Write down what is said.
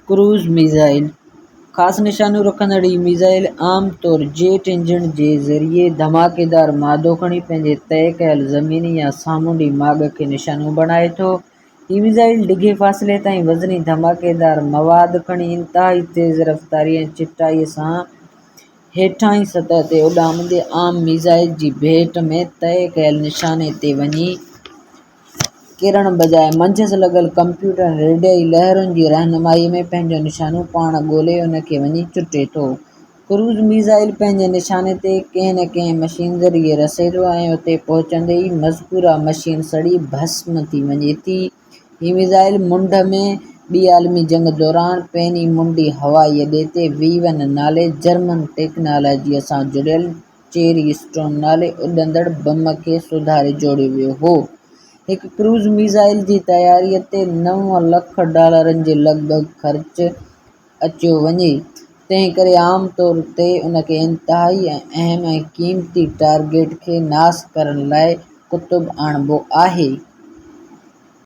Cruise missile ख़ासि निशानियूं रखंदड़ ही मिसाइल आम तौर जेट इंजन जे ज़रिए धमाकेदार मादो खणी पंहिंजे तइ कयल ज़मीनी या सामूंडी माॻ खे निशानो बणाए थो। हीउ मिसाइल डिघे फ़ासिले ताईं वज़नी धमाकेदार मवाद खणी इंतिहाई तेज़ रफ़्तारी ऐं चिटाईअ सां हेठाहीं सतह ते उॾामंदे आम मिसाइल जी भेट में तइ कयल निशाने ते वञी किरण बजाइ मंझंदि लॻल कंप्यूटर ऐं रेडियाई लहरुनि जी रहनुमाईअ में पंहिंजो निशानो पाण ॻोल्हे उन खे वञी चुटे थो। क्रूज़ मिसाइल पंहिंजे निशाने ते कंहिं न कंहिं मशीन ज़रिए रसे थो ऐं उते पहुचंदे ई मज़कूरा मशीन सड़ी भस्म थी वञे थी। हीउ मिसाइल मुंड में ॿी आलमी जंग दौरान पहिरीं मुंडी हवाई अॾे ते V1 नाले जर्मन टेक्नोलॉजीअ सां जुड़ियल चेरी स्टोन नाले उॾंदड़ बम खे सुधारे जोड़ियो वियो हो। हिकु क्रूज़ मिसाइल जी तयारीअ ते $9 लख जे लॻभॻि ख़र्च अचियो वञे। तंहिं करे आम तौर ते उन खे इंतिहाई अहम ऐं क़ीमती टारगेट खे नास करण लाइ कुतुब आणिबो आहे।